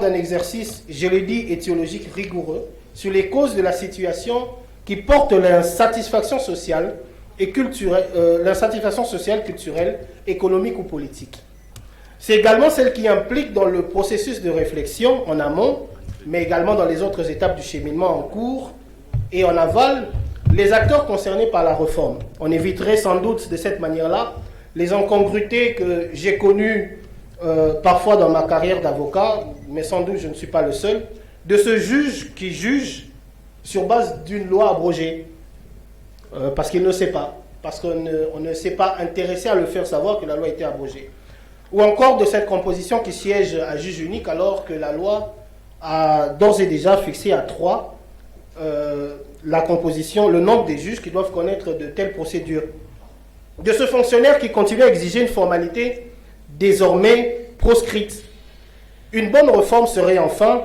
d'un exercice, je l'ai dit, étiologique rigoureux sur les causes de la situation qui portent l'insatisfaction sociale et culturelle, économique ou politique. C'est également celle qui implique dans le processus de réflexion en amont, mais également dans les autres étapes du cheminement en cours et en aval, les acteurs concernés par la réforme. On éviterait sans doute de cette manière-là les incongruités que j'ai connues parfois dans ma carrière d'avocat, mais sans doute je ne suis pas le seul, de ce juge qui juge sur base d'une loi abrogée, parce qu'il ne sait pas, parce qu'on ne s'est pas intéressé à le faire savoir que la loi était abrogée. Ou encore de cette composition qui siège à juge unique alors que la loi a d'ores et déjà fixé à 3 la composition, le nombre des juges qui doivent connaître de telles procédures. De ce fonctionnaire qui continue à exiger une formalité désormais proscrite. Une bonne réforme serait enfin,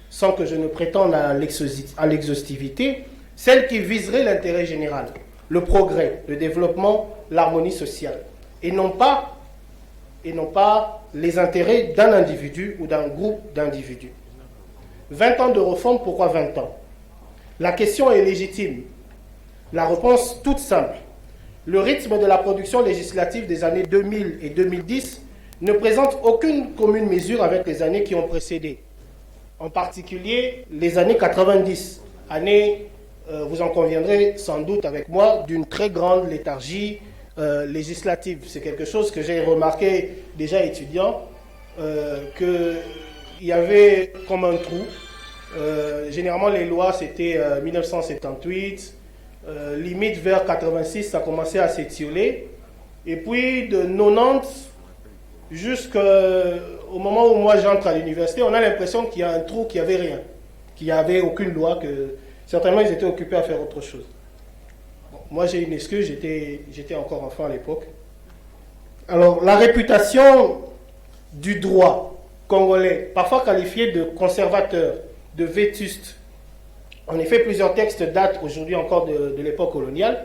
sans que je ne prétende à l'exhaustivité, celle qui viserait l'intérêt général, le progrès, le développement, l'harmonie sociale, et non pas les intérêts d'un individu ou d'un groupe d'individus. 20 ans de réforme, pourquoi 20 ans? La question est légitime. La réponse toute simple. Le rythme de la production législative des années 2000 et 2010 ne présente aucune commune mesure avec les années qui ont précédé. En particulier, les années 90, années, vous en conviendrez sans doute avec moi, d'une très grande léthargie législative. C'est quelque chose que j'ai remarqué déjà étudiant, qu'il y avait comme un trou. Généralement, les lois, c'était 1978, limite vers 86, ça commençait à s'étioler. Et puis, de 90 jusqu'au moment où moi j'entre à l'université, on a l'impression qu'il y a un trou, qu'il n'y avait rien, qu'il n'y avait aucune loi, que certainement ils étaient occupés à faire autre chose. Bon, moi j'ai une excuse, j'étais encore enfant à l'époque. Alors, la réputation du droit congolais, parfois qualifié de conservateur, de vétuste. En effet, plusieurs textes datent aujourd'hui encore de l'époque coloniale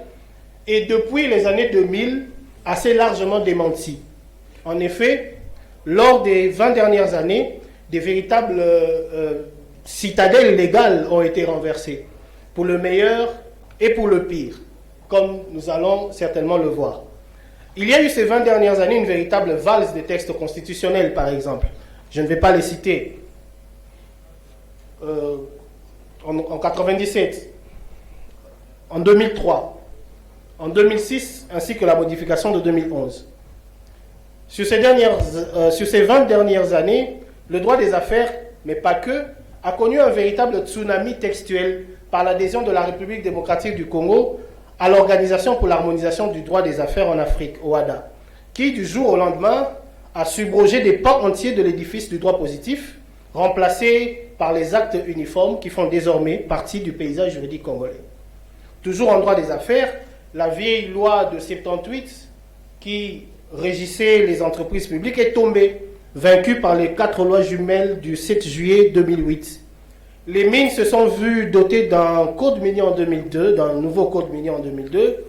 et depuis les années 2000, assez largement démentis. En effet, lors des 20 dernières années, des véritables citadelles légales ont été renversées, pour le meilleur et pour le pire, comme nous allons certainement le voir. Il y a eu ces 20 dernières années une véritable valse des textes constitutionnels, par exemple. Je ne vais pas les citer. En 1997, en 2003, en 2006, ainsi que la modification de 2011. Sur ces 20 dernières années, le droit des affaires, mais pas que, a connu un véritable tsunami textuel par l'adhésion de la République démocratique du Congo à l'Organisation pour l'harmonisation du droit des affaires en Afrique, OHADA, qui du jour au lendemain a subrogé des pans entiers de l'édifice du droit positif, remplacés par les actes uniformes qui font désormais partie du paysage juridique congolais. Toujours en droit des affaires, la vieille loi de 78 qui régissait les entreprises publiques est tombée, vaincue par les 4 lois jumelles du 7 juillet 2008. Les mines se sont vues dotées d'un code minier en 2002, d'un nouveau code minier en 2002,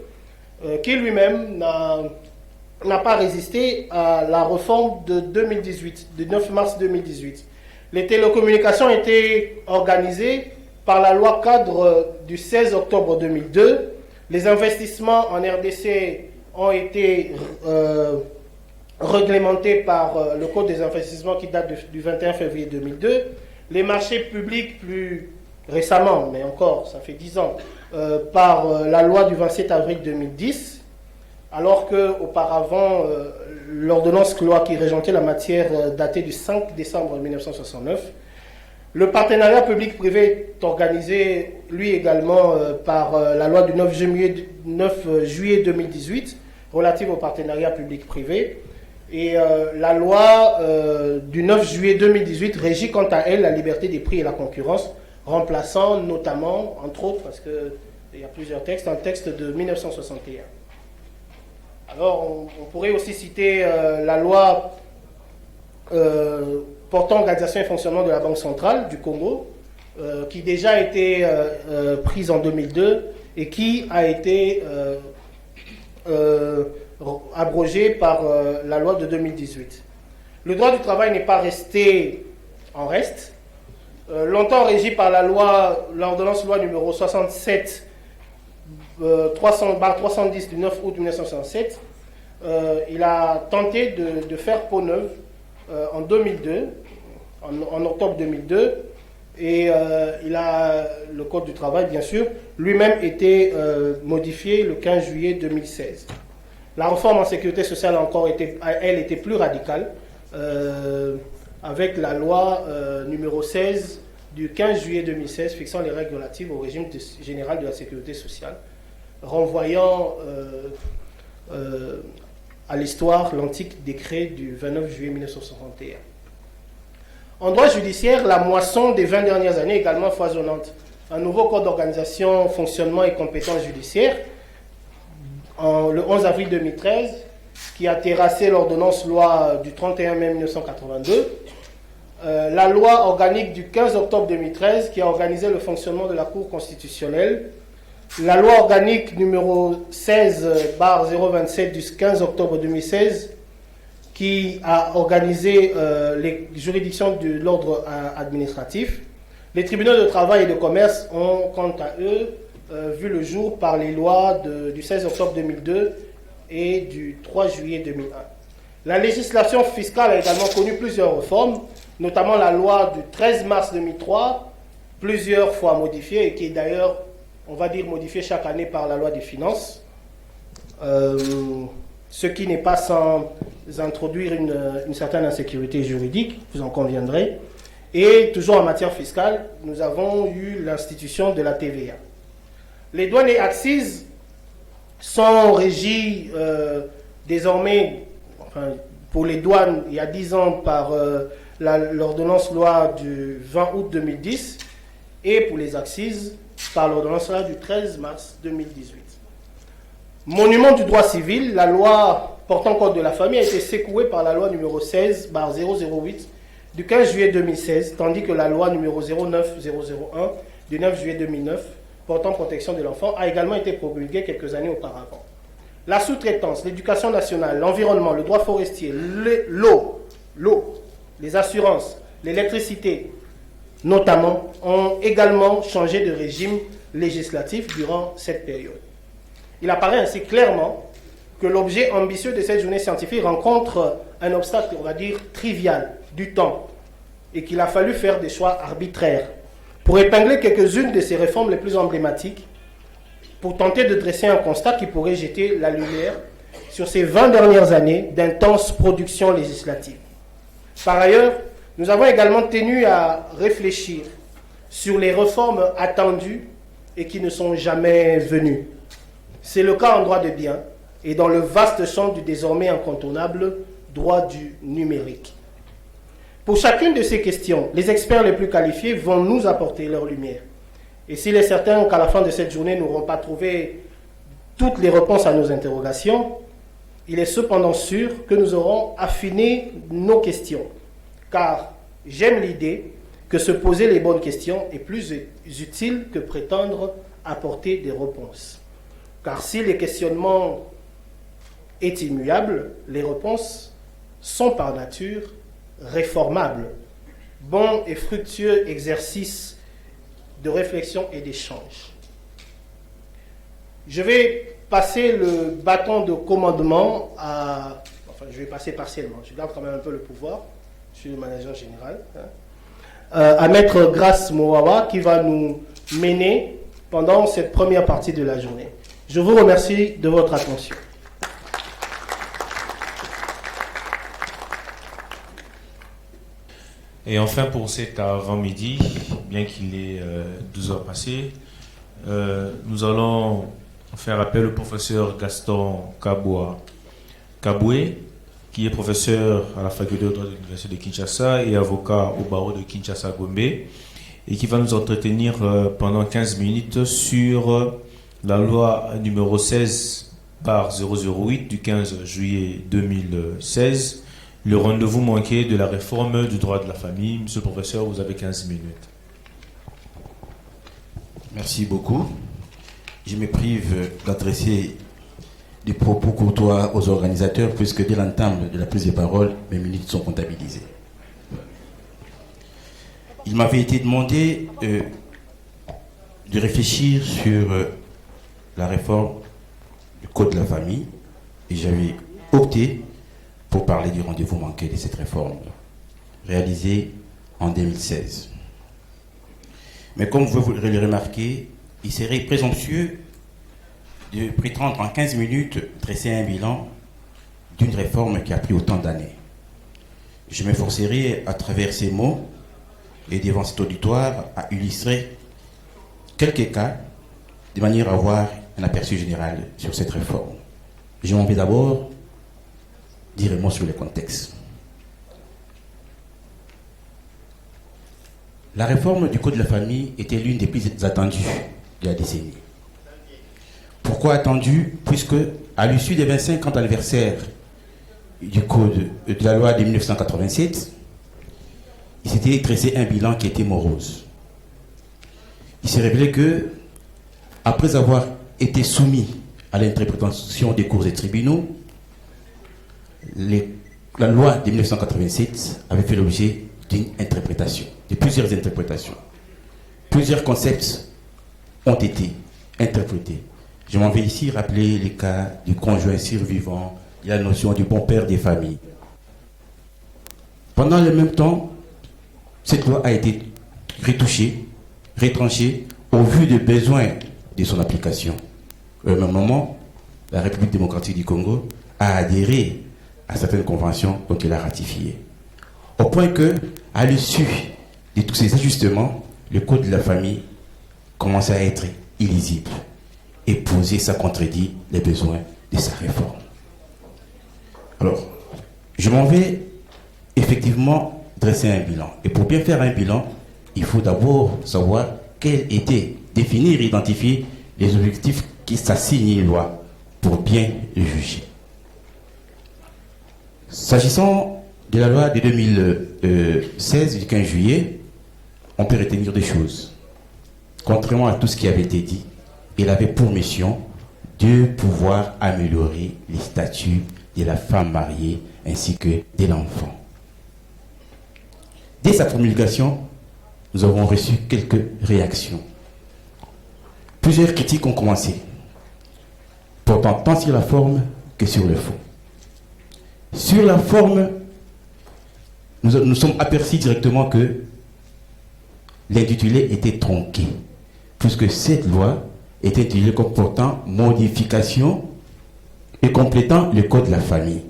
qui lui-même n'a pas résisté à la réforme de 2018, du 9 mars 2018. Les télécommunications ont été organisées par la loi cadre du 16 octobre 2002. Les investissements en RDC ont été réglementés par le Code des investissements qui date du 21 février 2002. Les marchés publics plus récemment, mais encore, ça fait 10 ans, par la loi du 27 avril 2010, alors qu'auparavant, l'ordonnance loi qui régentait la matière datée du 5 décembre 1969. Le partenariat public-privé est organisé, lui également, par la loi du 9 juillet 2018, relative au partenariat public-privé. Et la loi du 9 juillet 2018 régit quant à elle la liberté des prix et la concurrence, remplaçant notamment, entre autres, parce qu'il y a plusieurs textes, un texte de 1961. Alors, on pourrait aussi citer la loi portant organisation et fonctionnement de la Banque centrale du Congo, qui déjà a été prise en 2002 et qui a été abrogée par la loi de 2018. Le droit du travail n'est pas resté en reste. Longtemps régi par l'ordonnance loi numéro 67 310 du 9 août 1967, il a tenté de faire peau neuve en 2002, en octobre 2002, et le Code du travail, bien sûr, lui-même été modifié le 15 juillet 2016. La réforme en sécurité sociale a encore été, elle était plus radicale, avec la loi numéro 16 du 15 juillet 2016 fixant les règles relatives au régime général de la sécurité sociale, renvoyant à l'histoire l'antique décret du 29 juillet 1961. En droit judiciaire, la moisson des 20 dernières années est également foisonnante. Un nouveau code d'organisation, fonctionnement et compétences judiciaires, le 11 avril 2013, qui a terrassé l'ordonnance loi du 31 mai 1982, la loi organique du 15 octobre 2013, qui a organisé le fonctionnement de la Cour constitutionnelle, la loi organique numéro 16/027 du 15 octobre 2016, qui a organisé les juridictions de l'ordre administratif. Les tribunaux de travail et de commerce ont, quant à eux, vu le jour par les lois du 16 octobre 2002 et du 3 juillet 2001. La législation fiscale a également connu plusieurs réformes, notamment la loi du 13 mars 2003, plusieurs fois modifiée, et qui est d'ailleurs, on va dire, modifiée chaque année par la loi des finances, ce qui n'est pas sans introduire une certaine insécurité juridique, vous en conviendrez. Et toujours en matière fiscale, nous avons eu l'institution de la TVA. Les douanes et accises sont régies désormais, enfin, pour les douanes, il y a 10 ans, par l'ordonnance loi du 20 août 2010, et pour les accises, par l'ordonnance loi du 13 mars 2018. Monument du droit civil, la loi portant code de la famille a été secouée par la loi numéro 16/008 du 15 juillet 2016, tandis que la loi numéro 09001 du 9 juillet 2009 portant protection de l'enfant a également été promulguée quelques années auparavant. La sous-traitance, l'éducation nationale, l'environnement, le droit forestier, l'eau, les assurances, l'électricité, notamment, ont également changé de régime législatif durant cette période. Il apparaît ainsi clairement que l'objet ambitieux de cette journée scientifique rencontre un obstacle, on va dire, trivial, du temps, et qu'il a fallu faire des choix arbitraires pour épingler quelques-unes de ces réformes les plus emblématiques, pour tenter de dresser un constat qui pourrait jeter la lumière sur ces 20 dernières années d'intense production législative. Par ailleurs, nous avons également tenu à réfléchir sur les réformes attendues et qui ne sont jamais venues. C'est le cas en droit de biens et dans le vaste champ du désormais incontournable droit du numérique. Pour chacune de ces questions, les experts les plus qualifiés vont nous apporter leur lumière. Et s'il est certain qu'à la fin de cette journée, nous n'aurons pas trouvé toutes les réponses à nos interrogations, il est cependant sûr que nous aurons affiné nos questions. Car j'aime l'idée que se poser les bonnes questions est plus utile que prétendre apporter des réponses. Car si les questionnements est immuable, les réponses sont par nature réformables. Bon et fructueux exercice de réflexion et d'échange. Je vais passer le bâton de commandement à... Enfin, je vais passer partiellement. Je garde quand même un peu le pouvoir. Je suis le manager général. À Maître Grace Mowawa qui va nous mener pendant cette première partie de la journée. Je vous remercie de votre attention. Et enfin, pour cet avant-midi, bien qu'il est 12 heures passées, nous allons faire appel au professeur Gaston Kaboué, qui est professeur à la faculté de droit de l'Université de Kinshasa et avocat au barreau de Kinshasa-Gombe, et qui va nous entretenir pendant 15 minutes sur la loi numéro 16/008 du 15 juillet 2016, le rendez-vous manqué de la réforme du droit de la famille. Monsieur le professeur, vous avez 15 minutes. Merci beaucoup. Je me prive d'adresser des propos courtois aux organisateurs, puisque dès l'entame de la prise de parole, mes minutes sont comptabilisées. il m'avait été demandé de réfléchir sur la réforme du Code de la famille et j'avais opté pour parler du rendez-vous manqué de cette réforme réalisée en 2016. Mais comme vous le remarquez, il serait présomptueux de prétendre en 15 minutes dresser un bilan d'une réforme qui a pris autant d'années. Je m'efforcerai à travers ces mots et devant cet auditoire à illustrer quelques cas de manière à avoir un aperçu général sur cette réforme. Je m'en vais d'abord dire un mot sur le contexte. La réforme du Code de la famille était l'une des plus attendues de la décennie. Pourquoi attendue? Puisque à l'issue des 25 ans d'anniversaire du Code de la loi de 1987, il s'était dressé un bilan qui était morose. Il s'est révélé que, après avoir été soumis à l'interprétation des cours et tribunaux, la loi de 1987 avait fait l'objet d'une interprétation, de plusieurs interprétations. Plusieurs concepts ont été interprétés. Je m'en vais ici rappeler les cas du conjoint survivant, la notion du bon père des familles. Pendant le même temps, cette loi a été retouchée, retranchée, au vu des besoins de son application. Au même moment, la République démocratique du Congo a adhéré à certaines conventions dont elle a ratifiées. Au point que, à l'issue de tous ces ajustements, le Code de la famille commençait à être illisible et posait, ça contredit les besoins de sa réforme. Alors, je m'en vais effectivement dresser un bilan. Et pour bien faire un bilan, il faut d'abord savoir quels étaient, définir et identifier les objectifs qui s'assignent une loi pour bien le juger. S'agissant de la loi de 2016 du 15 juillet, on peut retenir des choses. Contrairement à tout ce qui avait été dit, elle avait pour mission de pouvoir améliorer les statuts de la femme mariée ainsi que de l'enfant. Dès sa promulgation, nous avons reçu quelques réactions. Plusieurs critiques ont commencé, portant tant sur la forme que sur le fond. Sur la forme, nous sommes aperçus directement que l'intitulé était tronqué, puisque cette loi était intitulée comme portant modification et complétant le Code de la famille.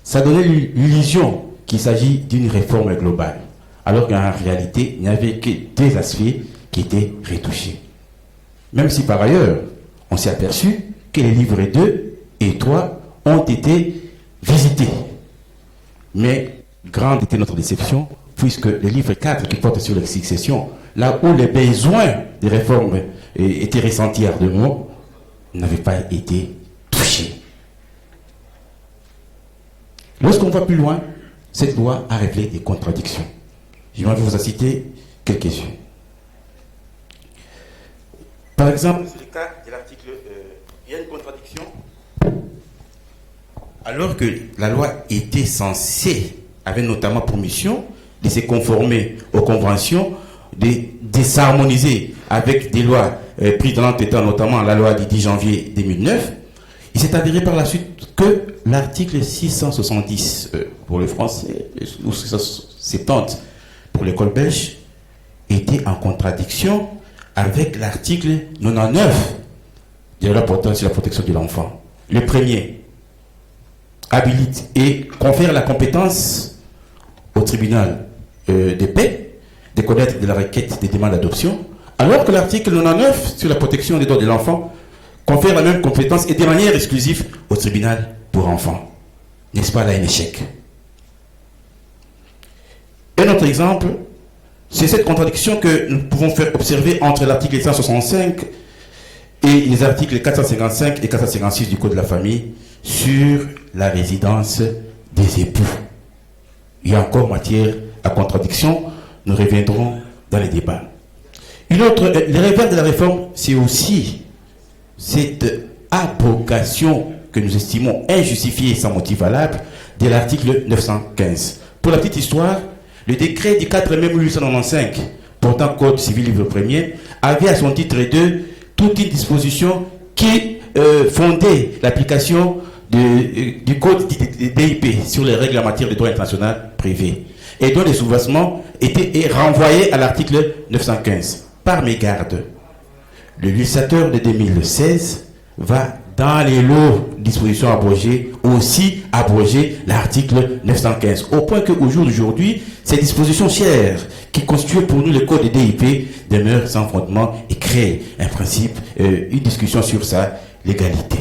Ça donnait l'illusion qu'il s'agit d'une réforme globale, alors qu'en réalité, il n'y avait que des aspects qui étaient retouchés. Même si par ailleurs, on s'est aperçu que les livres 2 et 3 ont été visités. Mais grande était notre déception, puisque le livre 4 qui porte sur la succession, là où les besoins des réformes étaient ressentis ardemment, n'avaient pas été touchés. Lorsqu'on va plus loin, cette loi a révélé des contradictions. Je vais vous en citer quelques-unes. Par exemple, dans le cas de l'article, il y a une contradiction. Alors que la loi était censée, avait notamment pour mission de se conformer aux conventions, de s'harmoniser avec des lois prises dans l'entêtant, notamment la loi du 10 janvier 2009, il s'est avéré par la suite que l'article 670 pour le français, ou 670 pour l'école belge, était en contradiction avec l'article 99 de la loi portant sur la protection de l'enfant. Le premier habilite et confère la compétence au tribunal de paix de connaître de la requête des demandes d'adoption, alors que l'article 99 sur la protection des droits de l'enfant confère la même compétence et de manière exclusive au tribunal pour enfants. N'est-ce pas là un échec? Un autre exemple, c'est cette contradiction que nous pouvons faire observer entre l'article 165 et les articles 455 et 456 du Code de la famille sur la résidence des époux. Il y a encore matière à contradiction, nous reviendrons dans les débats. Une autre, le revers de la réforme, c'est aussi cette abrogation que nous estimons injustifiée et sans motif valable de l'article 915. Pour la petite histoire, Le décret du 4 mai 1895, portant Code civil livre 1er, avait à son titre 2 toute une disposition qui fondait l'application du Code DIP sur les règles en matière de droit international privé, et dont les soubassements étaient renvoyés à l'article 915. Par mégarde, le législateur de 2016 va, dans les lots dispositions abrogées, aussi abroger l'article 915, au point qu'au jour d'aujourd'hui, ces dispositions chères qui constituent pour nous le code des DIP demeurent sans fondement et créent un principe, une discussion sur sa légalité.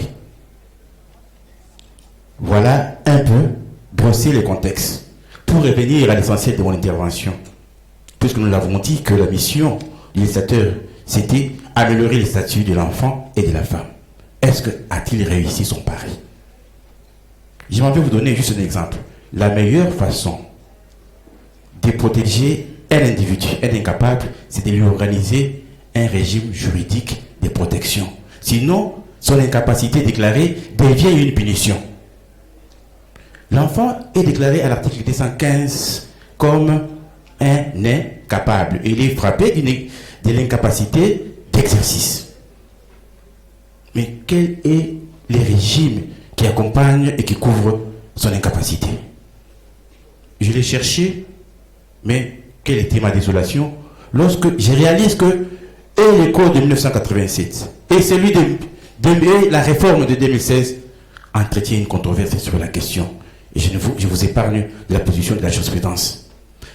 Voilà un peu brosser le contexte pour revenir à l'essentiel de mon intervention, puisque nous l'avons dit que la mission du législateur, c'était améliorer les statuts de l'enfant et de la femme. Est-ce qu'a-t-il réussi son pari? Je m'en vais vous donner juste un exemple. La meilleure façon de protéger un individu, un incapable, c'est de lui organiser un régime juridique de protection. Sinon, son incapacité déclarée devient une punition. L'enfant est déclaré à l'article 215 comme un incapable. Il est frappé de l'incapacité d'exercice. Mais quel est le régime qui accompagne et qui couvre son incapacité? Je l'ai cherché, mais quelle était ma désolation lorsque je réalise que et le code de 1987 et celui de la réforme de 2016 entretient une controverse sur la question. Et je vous épargne de la position de la jurisprudence.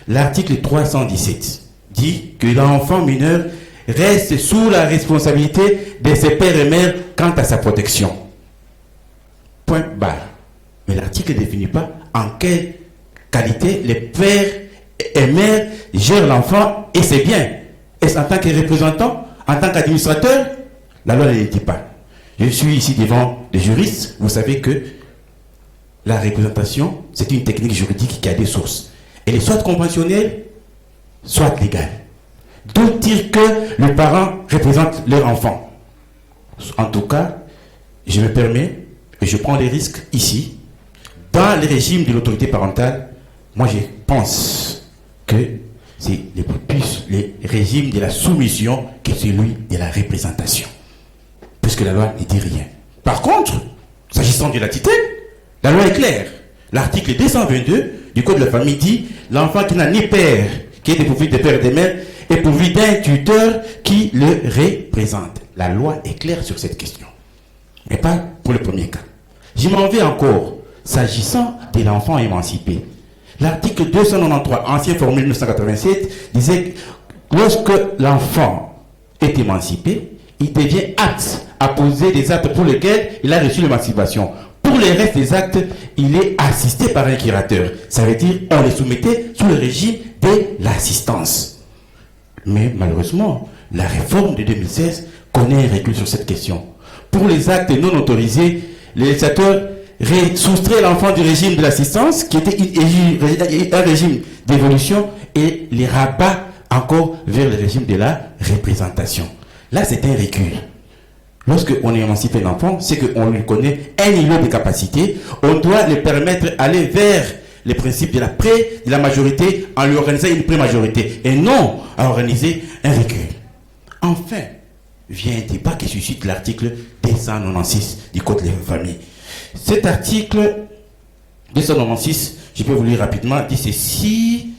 L'article 317 dit que l'enfant mineur reste sous la responsabilité de ses pères et mères quant à sa protection. Point barre. Mais l'article ne définit pas en quelle qualité les pères et mères gèrent l'enfant et ses biens. Est-ce en tant que représentant, en tant qu'administrateur? La loi ne le dit pas. Je suis ici devant des juristes. Vous savez que la représentation, c'est une technique juridique qui a des sources. Elle est soit conventionnelle, soit légale. D'autres dire que les parents représentent leur enfant. En tout cas, je me permets, et je prends les risques ici, dans le régime de l'autorité parentale, moi je pense que c'est plus le régime de la soumission que celui de la représentation. Puisque la loi ne dit rien. Par contre, s'agissant de la tutelle, la loi est claire. L'article 222 du Code de la famille dit l'enfant qui n'a ni père, qui est dépourvu de père et de mère, est pourvu d'un tuteur qui le représente. La loi est claire sur cette question. Mais pas pour le premier cas. Je m'en vais encore, s'agissant de l'enfant émancipé. L'article 293, ancienne formule 1987, disait que lorsque l'enfant est émancipé, il devient apte à poser des actes pour lesquels il a reçu l'émancipation. Pour les restes des actes, il est assisté par un curateur. Ça veut dire qu'on les soumettait sous le régime de l'assistance. Mais malheureusement, la réforme de 2016 connaît un recul sur cette question. Pour les actes non autorisés, le législateur soustrait l'enfant du régime de l'assistance, qui était un régime d'évolution, et les rabat encore vers le régime de la représentation. Là, c'est un recul. Lorsqu'on émancipe un enfant, c'est qu'on lui connaît un niveau de capacité, on doit lui permettre d'aller vers les principes de la majorité en lui organisant une pré-majorité et non à organiser un recul. Enfin, vient un débat qui suscite l'article 296 du Code de la famille. Cet article 296, je peux vous lire rapidement, dit ceci,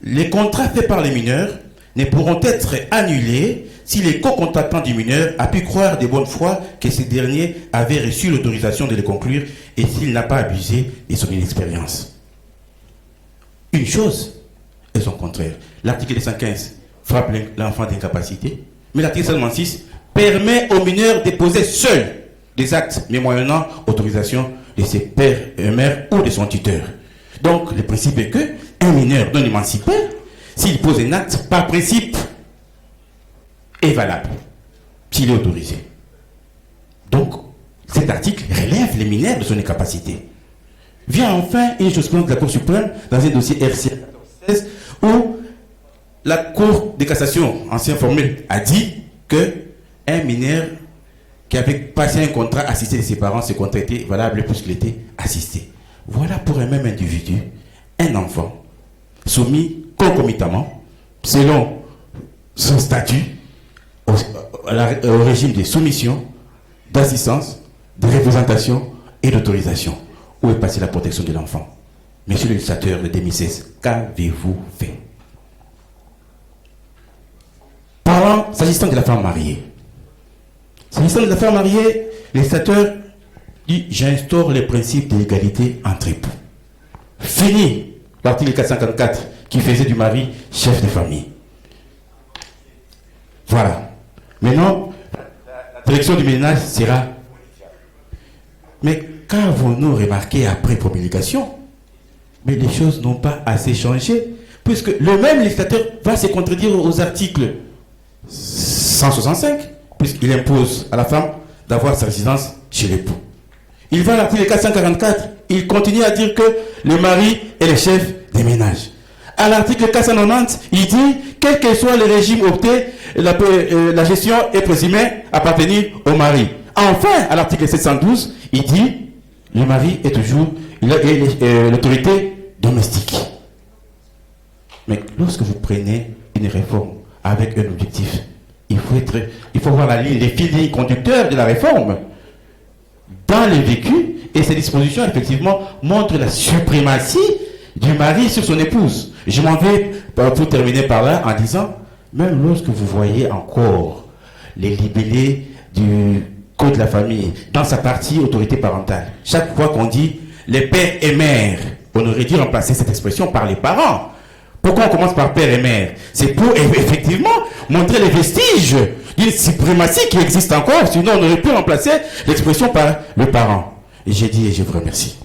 les contrats faits par les mineurs ne pourront être annulés si les co-contractants du mineur a pu croire de bonne foi que ce dernier avait reçu l'autorisation de les conclure et s'il n'a pas abusé de son inexpérience. Une chose est son contraire. L'article 215 frappe l'enfant d'incapacité, mais l'article 196 permet aux mineurs de poser seuls des actes, mais moyennant autorisation de ses pères et mères ou de son tuteur. Donc, le principe est que un mineur non émancipé, s'il pose un acte, par principe, est valable, s'il est autorisé. Donc, cet article relève les mineurs de son incapacité. Vient enfin une jurisprudence de la Cour suprême dans un dossier RC 1416 où la Cour de cassation, ancienne formule, a dit que un mineur qui avait passé un contrat assisté de ses parents, ce contrat était valable puisqu'il était assisté. Voilà pour un même individu, un enfant, soumis concomitamment, selon son statut, au régime de soumission, d'assistance, de représentation et d'autorisation. Où est passée la protection de l'enfant? Monsieur le législateur de 2016, qu'avez-vous fait? Parlant, s'agissant de la femme mariée. S'agissant de la femme mariée, le législateur dit: j'instaure les principes de l'égalité entre époux. Fini l'article 454 qui faisait du mari chef de famille. Voilà. Maintenant, la direction du ménage sera. Mais qu'avons-nous remarqué après promulgation? Mais les choses n'ont pas assez changé, puisque le même législateur va se contredire aux articles 165, puisqu'il impose à la femme d'avoir sa résidence chez l'époux. Il va à l'article 444, il continue à dire que le mari est le chef des ménages. À l'article 490, il dit, quel que soit le régime opté, la gestion est présumée appartenir au mari. Enfin, à l'article 712, il dit, le mari est toujours l'autorité domestique. Mais lorsque vous prenez une réforme avec un objectif, il faut voir les fils conducteurs de la réforme dans le vécu, et ces dispositions effectivement montrent la suprématie du mari sur son épouse. Je m'en vais pour terminer par là en disant, même lorsque vous voyez encore les libellés du Code de la famille dans sa partie autorité parentale, chaque fois qu'on dit les pères et mères, on aurait dû remplacer cette expression par les parents. Pourquoi on commence par père et mère? C'est pour effectivement montrer les vestiges d'une suprématie qui existe encore, sinon on aurait pu remplacer l'expression par le parent. Et j'ai dit et je vous remercie.